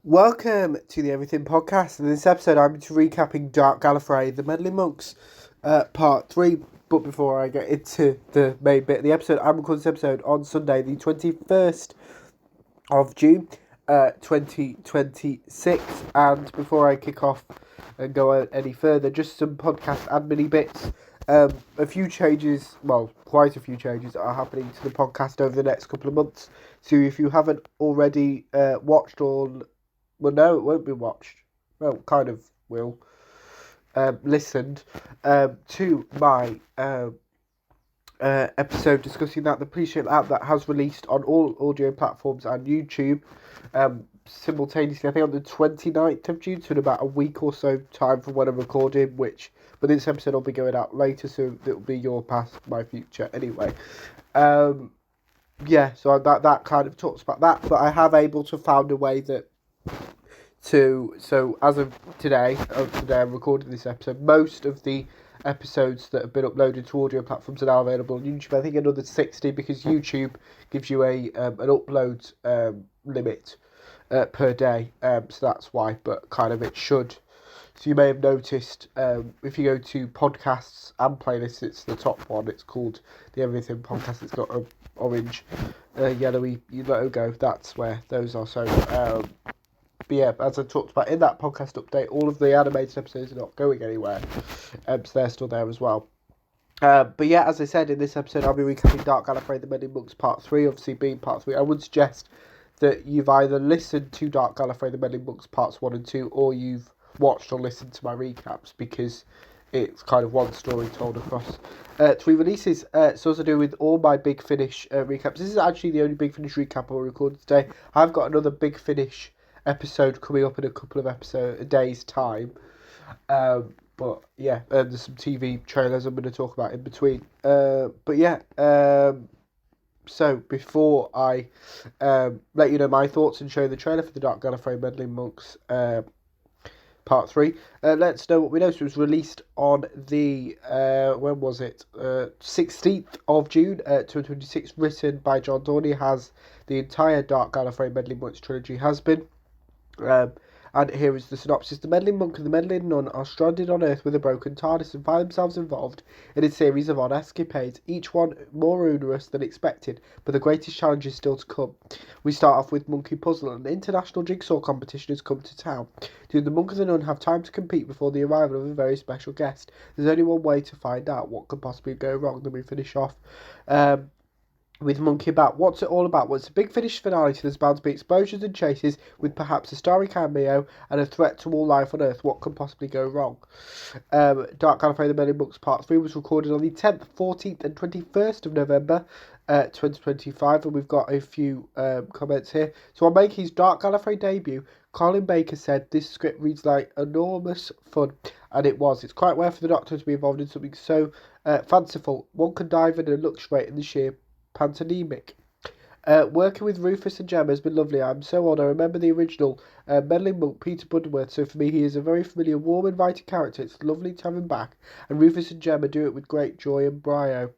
Welcome to the Everything Podcast. In this episode, I'm recapping Dark Gallifrey, the Meddling Monks, part 3. But before I get into the main bit of the episode, I'm recording this episode on Sunday, the 21st of June, 2026. And before I kick off and go any further, just some podcast admin bits. A few changes, well, quite a few changes are happening to the podcast over the next couple of months. So if you haven't already watched all... Well, no, it won't be watched. Well, kind of will. Listened to my episode discussing that, the pre-show app that has released on all audio platforms and YouTube simultaneously, I think on the 29th of June, so in about a week or so time from when I'm recording, but this episode will be going out later, so it'll be your past, my future anyway. Yeah, so that kind of talks about that, but I have able to found a way so as of today I'm recording this episode, most of the episodes that have been uploaded to audio platforms are now available on YouTube. I think another 60, because YouTube gives you an upload limit per day, so that's why, but kind of it should. So you may have noticed, if you go to podcasts and playlists, it's the top one. It's called the Everything Podcast. It's got an orange, yellowy logo. That's where those are. So, but yeah, as I talked about in that podcast update, all of the animated episodes are not going anywhere. So they're still there as well. But yeah, as I said, in this episode, I'll be recapping Dark Gallifrey, the Meddling Monks Part 3, obviously being Part 3. I would suggest that you've either listened to Dark Gallifrey, the Meddling Monks Parts 1 and 2, or you've watched or listened to my recaps, because it's kind of one story told across 3 releases. It's also to do with all my Big Finish recaps. This is actually the only Big Finish recap I'll record today. I've got another Big Finish episode coming up in a couple of a day's time. But yeah, there's some TV trailers I'm going to talk about in between. But yeah, so before I let you know my thoughts and show you the trailer for the Dark Gallifrey Meddling Monks Part 3, let's know what we know. So it was released on the, when was it? 16th of June, 2026, written by John Dorney, has the entire Dark Gallifrey Meddling Monks trilogy has been. And here is the synopsis. The Meddling Monk and the Meddling Nun are stranded on Earth with a broken TARDIS and find themselves involved in a series of odd escapades, each one more onerous than expected, but the greatest challenge is still to come. We start off with Monkey Puzzle. An international jigsaw competition has come to town. Do the Monk and the Nun have time to compete before the arrival of a very special guest? There's only one way to find out what could possibly go wrong. Then we finish off with Monkey Bat. What's it all about? Well, it's a Big Finish finale, so there's bound to be explosions and chases, with perhaps a starry cameo and a threat to all life on Earth. What can possibly go wrong? Dark Gallifrey, the Meddling Monks Part 3 was recorded on the 10th, 14th and 21st of November 2025, and we've got a few comments here. So on making his Dark Gallifrey debut, Colin Baker said this script reads like enormous fun, and it was. It's quite rare for the Doctor to be involved in something so fanciful. One can dive in and look straight in the sheer pantomimic. Working with Rufus and Gemma has been lovely. I'm so old. I remember the original Meddling Monk, Peter Butterworth, so for me he is a very familiar, warm, inviting character. It's lovely to have him back, and Rufus and Gemma do it with great joy and brio.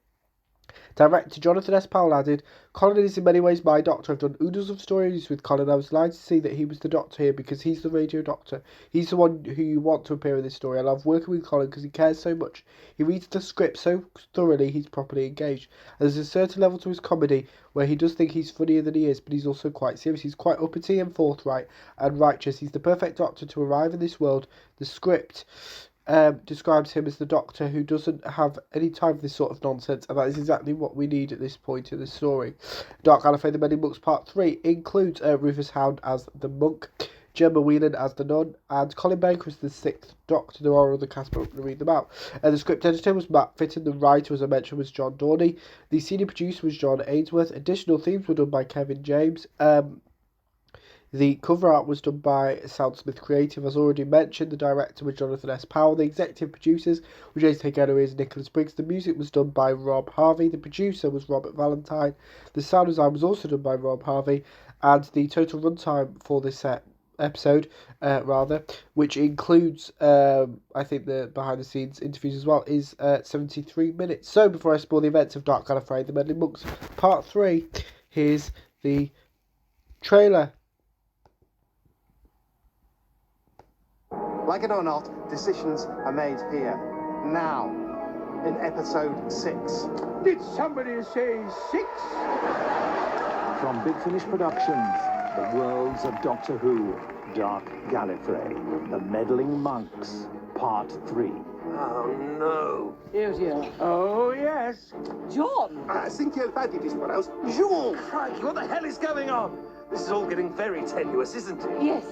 Director Jonathan S. Powell added, Colin is in many ways my Doctor. I've done oodles of stories with Colin. I was delighted to see that he was the Doctor here, because he's the radio Doctor. He's the one who you want to appear in this story. I love working with Colin because he cares so much. He reads the script so thoroughly he's properly engaged. And there's a certain level to his comedy where he does think he's funnier than he is, but he's also quite serious. He's quite uppity and forthright and righteous. He's the perfect Doctor to arrive in this world. The script describes him as the Doctor who doesn't have any time for this sort of nonsense, and that is exactly what we need at this point in the story. Dark Gallifrey, the Meddling Monks Part 3 includes Rufus Hound as the Monk, Gemma Whelan as the Nun, and Colin Baker as the 6th Doctor. There are other cast, but I'm going to read them out. The script editor was Matt Fitton. The writer, as I mentioned, was John Dorney. The senior producer was John Ainsworth. Additional themes were done by Kevin James. The cover art was done by Soundsmith Creative, as already mentioned. The director was Jonathan S. Powell. The executive producers were James Tegenoe and Nicholas Briggs. The music was done by Rob Harvey. The producer was Robert Valentine. The sound design was also done by Rob Harvey. And the total runtime for this episode, which includes, I think, the behind-the-scenes interviews as well, is 73 minutes. So, before I spoil the events of Dark Gallifrey, the Meddling Monks Part 3, here's the trailer. Like it or not, decisions are made here, now, in episode 6. Did somebody say 6? From Big Finish Productions, the worlds of Doctor Who, Dark Gallifrey, the Meddling Monks, Part 3. Oh, no. Here, dear. Oh, yes. John! Think you'll find it is what else. Jean! Crikey, what the hell is going on? This is all getting very tenuous, isn't it? Yes,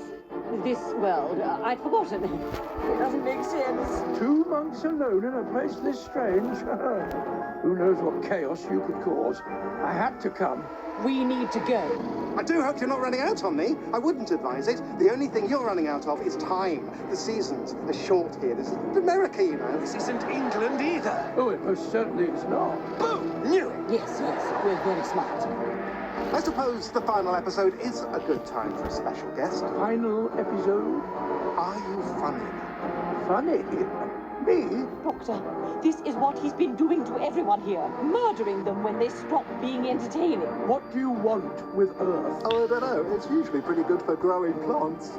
this world. I'd forgotten. It doesn't make sense. 2 monks alone in a place this strange. Who knows what chaos you could cause? I had to come. We need to go. I do hope you're not running out on me. I wouldn't advise it. The only thing you're running out of is time. The seasons are short here. This is America, you know. This isn't England either. Oh, it most certainly is not. Boom! Knew it! Yes, we're very smart. I suppose the final episode is a good time for a special guest. Final episode? Are you funny? Funny? Me? Doctor, this is what he's been doing to everyone here. Murdering them when they stop being entertaining. What do you want with Earth? Oh, I don't know. It's usually pretty good for growing plants.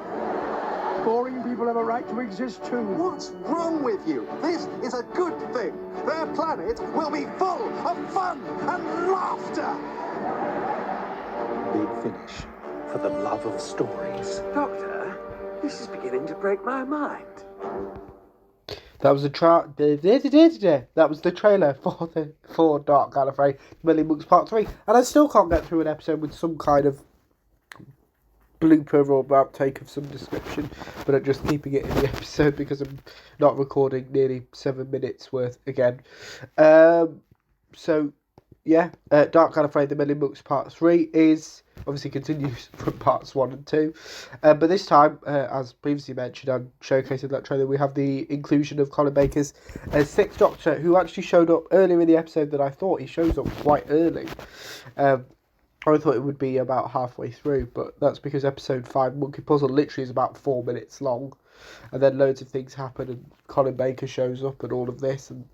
Boring people have a right to exist too. What's wrong with you? This is a good thing. Their planet will be full of fun and laughter. Big Finish, for the love of stories. Doctor, this is beginning to break my mind. That was that was the trailer for Dark Gallifrey, Meddling Monks Part 3, and I still can't get through an episode with some kind of blooper or outtake of some description, but I'm just keeping it in the episode because I'm not recording nearly 7 minutes worth again. So yeah, Dark Gallifrey, the Meddling Monks Part 3 is obviously continues from parts 1 and 2, but this time, as previously mentioned, I'm showcasing that trailer. We have the inclusion of Colin Baker's Sixth Doctor, who actually showed up earlier in the episode than I thought. He shows up quite early. I thought it would be about halfway through, but that's because episode 5, Monkey Puzzle, literally is about 4 minutes long, and then loads of things happen, and Colin Baker shows up and all of this, and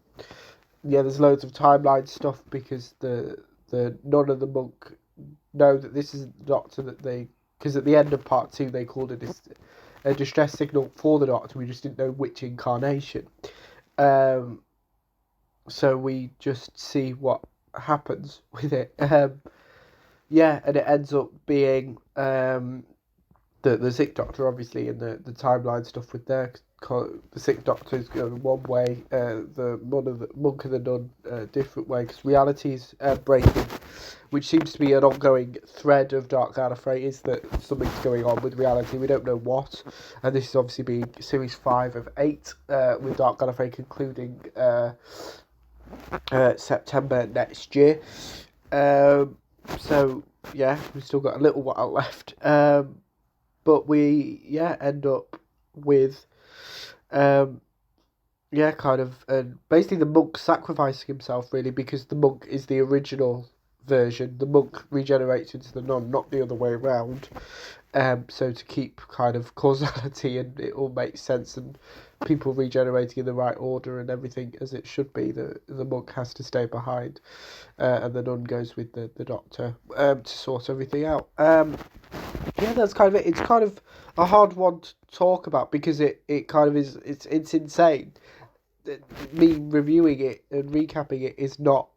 yeah, there's loads of timeline stuff because the none of the monk know that this is the Doctor that they, because at the end of part 2 they called it a distress signal for the Doctor. We just didn't know which incarnation. So we just see what happens with it. Yeah, and it ends up being the Sixth Doctor, obviously, and the timeline stuff with the Sixth Doctor is going one way, the Monk and the Nun different way, because reality's breaking, which seems to be an ongoing thread of Dark Gallifrey, is that something's going on with reality. We don't know what, and this is obviously being series 5 of 8, with Dark Gallifrey concluding September next year. So yeah, we've still got a little while left, but we end up with basically the monk sacrificing himself, really, because the monk is the original version. The monk regenerates into the nun, not the other way around. So to keep kind of causality and it all makes sense and people regenerating in the right order and everything as it should be, the monk has to stay behind, and the nun goes with the Doctor to sort everything out. Yeah, that's kind of it. It's kind of a hard one to talk about because it kind of is, it's insane. Me reviewing it and recapping it is not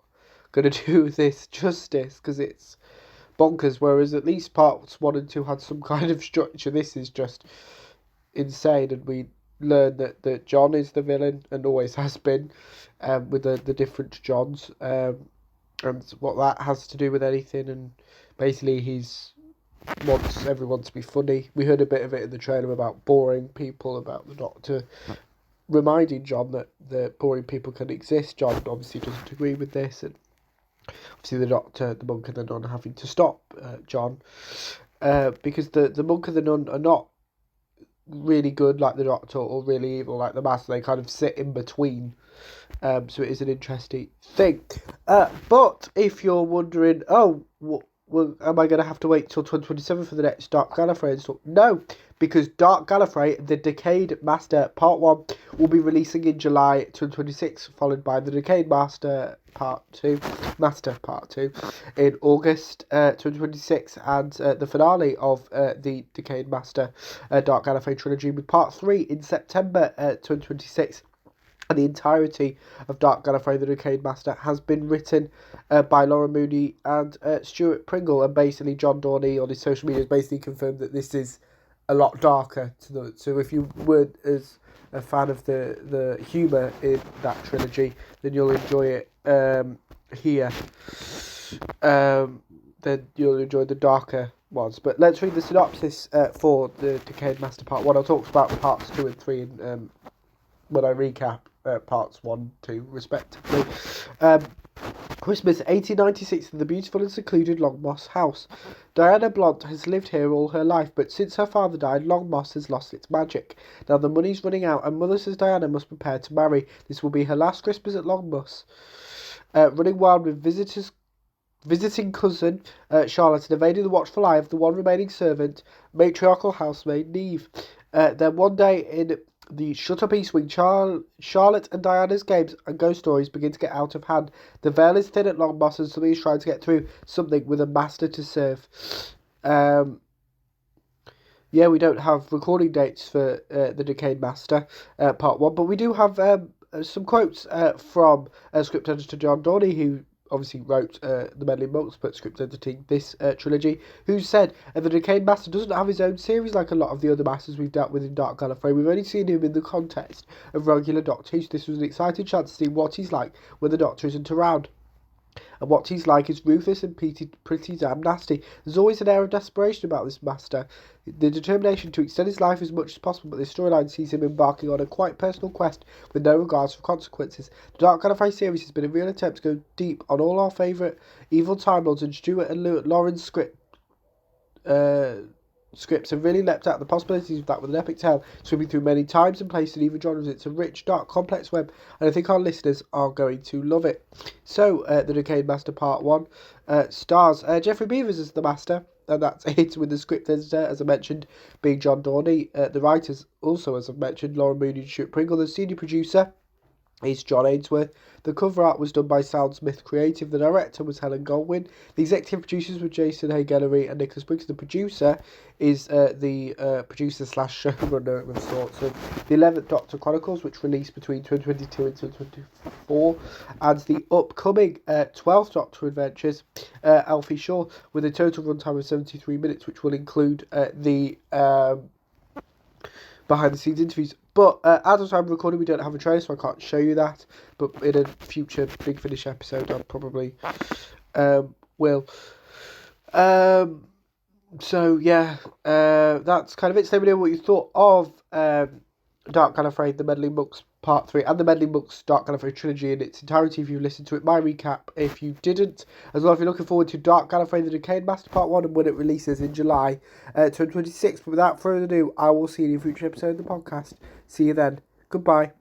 going to do this justice because it's bonkers, whereas at least parts 1 and 2 had some kind of structure. This is just insane, and we learn that John is the villain and always has been, with the different Johns, and what that has to do with anything, and basically he's wants everyone to be funny. We heard a bit of it in the trailer about boring people, about the Doctor reminding John that the boring people can exist. John obviously doesn't agree with this, and obviously the Doctor, the monk and the nun having to stop John, because the monk and the nun are not really good like the Doctor or really evil like the Master. They kind of sit in between, so it is an interesting thing. But if you're wondering, well, am I going to have to wait till 2027 for the next Dark Gallifrey and stuff? No, because Dark Gallifrey, The Decayed Master Part 1 will be releasing in July 2026, followed by The Decayed Master Part 2 in August 2026, and the finale of the Decayed Master Dark Gallifrey trilogy with Part 3 in September 2026. And the entirety of Dark Gallifrey, The Decayed Master, has been written by Laura Mooney and Stuart Pringle, and basically John Dorney on his social media has basically confirmed that this is a lot darker. So if you weren't as a fan of the humour in that trilogy, then you'll enjoy it here. Then you'll enjoy the darker ones. But let's read the synopsis for The Decayed Master Part 1. I'll talk about Parts 2 and 3 in, when I recap Parts 1, 2, respectively. Christmas 1896 in the beautiful and secluded Longmoss house. Diana Blunt has lived here all her life, but since her father died, Longmoss has lost its magic. Now the money's running out, and Mother says Diana must prepare to marry. This will be her last Christmas at Longmoss. Running wild with visiting cousin Charlotte and evading the watchful eye of the one remaining servant, matriarchal housemaid Neve. Then one day in the Shut Up East Wing, Charlotte and Diana's games and ghost stories begin to get out of hand. The veil is thin at Longmoss and something is trying to get through, something with a master to serve. We don't have recording dates for The Decayed Master Part 1, but we do have some quotes from script editor John Dorney, who obviously wrote The Meddling Monks, but script editing this trilogy, who said The Decayed Master doesn't have his own series like a lot of the other masters we've dealt with in Dark Gallifrey. We've only seen him in the context of regular Doctor Who, so this was an exciting chance to see what he's like when the Doctor isn't around. And what he's like is ruthless and pretty damn nasty. There's always an air of desperation about this master, the determination to extend his life as much as possible, but this storyline sees him embarking on a quite personal quest with no regards for consequences. The Dark Gallifrey series has been a real attempt to go deep on all our favourite evil Time Lords, and Stuart and Lauren's scripts have really leapt out the possibilities of that with an epic tale swimming through many times and places and even genres. It's a rich, dark, complex web, and I think our listeners are going to love it. So, The Decayed Master Part 1 stars Geoffrey Beevers as the Master, and that's it, with the script editor, as I mentioned, being John Dorney. The writers also, as I've mentioned, Laura Mooney and Stuart Pringle. The senior producer is John Ainsworth. The cover art was done by Soundsmith Creative. The director was Helen Goldwyn. The executive producers were Jason Hay-Gellery and Nicholas Briggs. The producer is the producer / showrunner of sorts of the 11th Doctor Chronicles, which released between 2022 and 2024, and the upcoming 12th Doctor Adventures, Alfie Shaw, with a total runtime of 73 minutes, which will include the behind-the-scenes interviews. But as of time of recording, we don't have a trailer, so I can't show you that. But in a future Big Finish episode, I probably will. So yeah, that's kind of it. So let me know what you thought of Dark Gallifrey, The Meddling Monks Part 3, and The Meddling Monks Dark Gallifrey trilogy in its entirety if you listened to it. My recap if you didn't. As well, if you're looking forward to Dark Gallifrey, The Decayed Master Part 1 and when it releases in July 2026. But without further ado, I will see you in a future episode of the podcast. See you then. Goodbye.